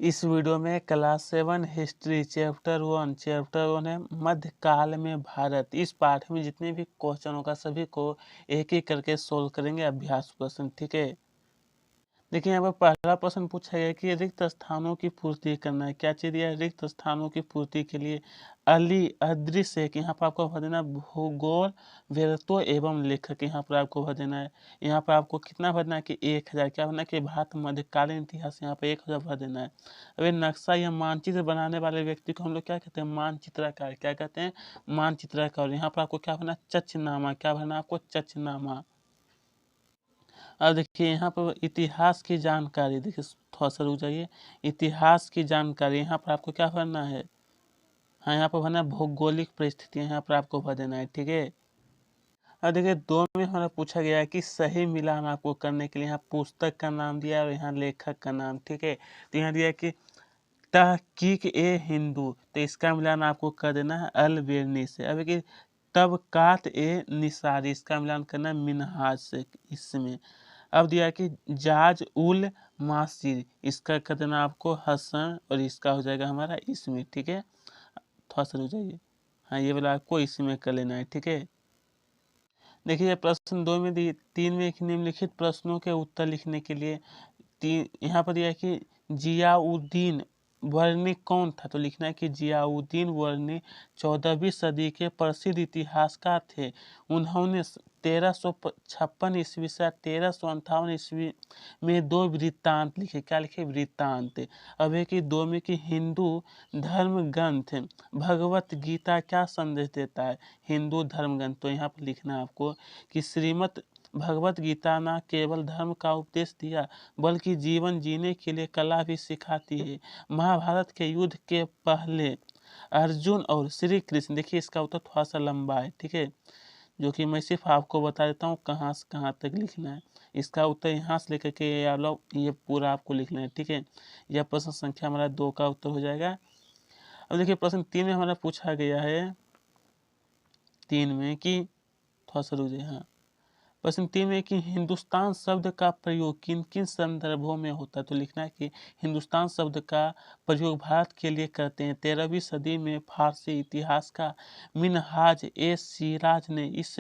इस वीडियो में class 7 history chapter 1 है मध्यकाल में भारत। इस पाठ में जितने भी क्वेश्चन होगा सभी को एक एक करके सोल्व करेंगे, अभ्यास प्रश्न। ठीक है, देखिए यहाँ पर पहला प्रश्न पूछा गया कि रिक्त स्थानों की पूर्ति करना है। क्या चीज दिया है? रिक्त स्थानों की पूर्ति के लिए अली अदृश्य है कि यहाँ पर आपको भर देना भूगोल वेरतो एवं लेखक। यहाँ पर आपको भर देना है, यहाँ पर आपको कितना भरना है कि 1000। क्या भरना है कि भारत मध्यकालीन इतिहास, यहाँ पर 1000 भर देना है। अब ये नक्शा या मानचित्र बनाने वाले व्यक्ति को हम लोग क्या कहते हैं? मानचित्रकार। क्या कहते हैं? मानचित्रकार। यहाँ पर आपको क्या भरना? चचनामा। क्या भरना? आपको चचनामा। अब देखिए यहाँ पर इतिहास की जानकारी, देखिए थोड़ा सा रुक जाइए। इतिहास की जानकारी यहाँ पर आपको क्या भरना है? हाँ, यहाँ पर भरना है भौगोलिक परिस्थितियाँ, यहाँ पर आपको भर देना है। ठीक है, अब देखिए 2 में हमारा पूछा गया है कि सही मिलान आपको करने के लिए यहाँ पुस्तक का नाम दिया है और यहाँ लेखक का नाम। ठीक है, तो यहाँ दिया है कि तहकीक ए हिंदू, तो इसका मिलान आपको कर देना है अलबेरनी से। अब कि तबकात ए निसारी, इसका मिलान करना है मिनहाज से इसमें। अब दिया है कि जाज उल मासिर, इसका कर देना आपको हसन और इसका हो जाएगा हमारा इसमें। ठीक है, थोड़ा सा रुक जाइए। हाँ, ये वाला आपको इसमें कर लेना है। ठीक है, देखिए प्रश्न 2 में दी 3 में एक निम्नलिखित प्रश्नों के उत्तर लिखने के लिए यहाँ पर दिया है कि जियाउद्दीन वर्णी कौन था? तो लिखना है कि जियाउद्दीन वर्णी 14वीं सदी के प्रसिद्ध इतिहासकार थे। उन्होंने 1356 ईस्वी से 1358 ईस्वी में 2 वृत्तांत लिखे। क्या लिखे? वृत्तांत। अब है कि 2 में कि हिंदू धर्म ग्रंथ भगवत गीता क्या संदेश देता है? हिंदू धर्म ग्रंथ। तो यहाँ पर लिखना है आपको कि श्रीमद् भगवत गीता न केवल धर्म का उपदेश दिया बल्कि जीवन जीने के लिए कला भी सिखाती है। महाभारत के युद्ध के पहले अर्जुन और श्री कृष्ण, देखिए इसका उत्तर थोड़ा सा लंबा है। ठीक है, जो कि मैं सिर्फ आपको बता देता हूँ कहाँ से कहाँ तक लिखना है। इसका उत्तर यहाँ से लेकर के ये पूरा आपको लिखना है। ठीक है, यह प्रश्न संख्या हमारा 2 का उत्तर हो जाएगा। अब देखिए प्रश्न 3 में हमारा पूछा गया है 3 में कि थोड़ा सा रुक जाइए। हाँ, प्रश्न 3 में कि हिंदुस्तान शब्द का प्रयोग किन किन संदर्भों में होता है? तो लिखना है कि हिंदुस्तान शब्द का प्रयोग भारत के लिए करते हैं। 13वीं सदी में फारसी इतिहासकार मिनहाज ए सिराज ने इस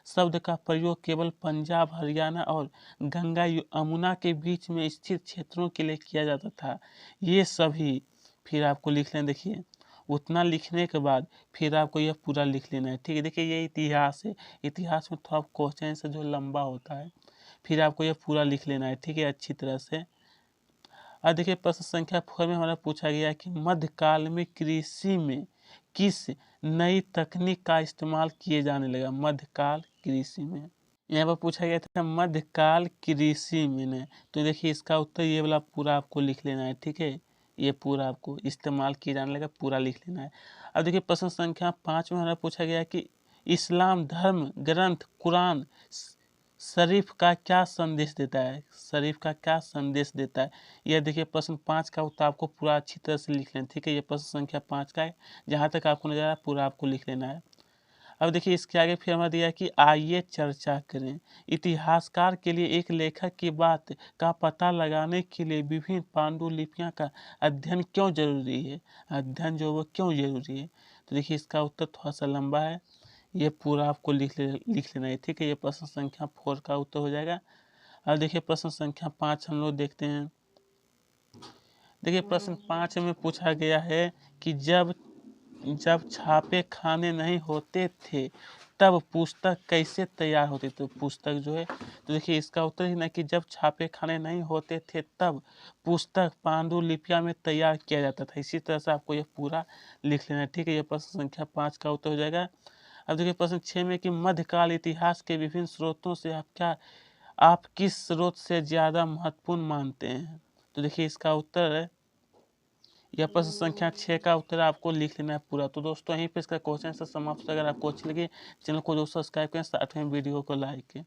शब्द का प्रयोग केवल पंजाब, हरियाणा और गंगा यमुना के बीच में स्थित क्षेत्रों के लिए किया जाता था। ये सभी फिर आपको लिख लें। देखिए उतना लिखने के बाद फिर आपको यह पूरा लिख लेना है। ठीक है, देखिए ये इतिहास है। इतिहास में थोड़ा क्वेश्चन से जो लंबा होता है, फिर आपको यह पूरा लिख लेना है। ठीक है, अच्छी तरह से। अब देखिए प्रश्न संख्या 4 में हमारा पूछा गया है कि मध्यकाल में कृषि में किस नई तकनीक का इस्तेमाल किए जाने लगा? मध्यकाल कृषि में यहाँ पर पूछा गया था मध्यकाल कृषि में ने, तो देखिए इसका उत्तर ये वाला पूरा आपको लिख लेना है। ठीक है, ये पूरा आपको इस्तेमाल किया जाने लगा, पूरा लिख लेना है। अब देखिए प्रश्न संख्या 5 में हमारा पूछा गया कि इस्लाम धर्म ग्रंथ कुरान शरीफ का क्या संदेश देता है? शरीफ का क्या संदेश देता है? यह देखिए प्रश्न 5 का उत्तर आपको पूरा अच्छी तरह से लिख लेना। ठीक है, ये प्रश्न संख्या 5 का है, जहाँ तक आपको नजर आ रहा है पूरा आपको लिख लेना है। अब देखिए इसके आगे फिर हमें दिया कि आइए चर्चा करें। इतिहासकार के लिए एक लेखक की बात का पता लगाने के लिए विभिन्न पांडुलिपियां का अध्ययन क्यों जरूरी है? अध्ययन जो वो क्यों जरूरी है? तो देखिए इसका उत्तर थोड़ा सा लंबा है, ये पूरा आपको लिख लेना है। ठीक है, ये प्रश्न संख्या 4 का उत्तर हो जाएगा। अब देखिए प्रश्न संख्या 5 हम लोग देखते हैं। देखिए प्रश्न 5 में पूछा गया है कि जब छापे खाने नहीं होते थे तब पुस्तक कैसे तैयार होती? तो पुस्तक जो है, तो देखिए इसका उत्तर ही ना कि जब छापे खाने नहीं होते थे तब पुस्तक पांडुलिपिया में तैयार किया जाता था। इसी तरह से आपको यह पूरा लिख लेना है। ठीक है, यह प्रश्न संख्या 5 का उत्तर हो जाएगा। अब देखिए प्रश्न 6 में कि मध्यकाल इतिहास के विभिन्न स्रोतों से आप किस स्रोत से ज्यादा महत्वपूर्ण मानते हैं? तो देखिए इसका उत्तर है, यह प्रश्न संख्या 6 का उत्तर आपको लिख लेना है पूरा। तो दोस्तों यहीं पे इसका क्वेश्चन से समाप्त। अगर आपको अच्छी लगी चैनल को दोस्तों सब्सक्राइब करें, 60वें वीडियो को लाइक करें।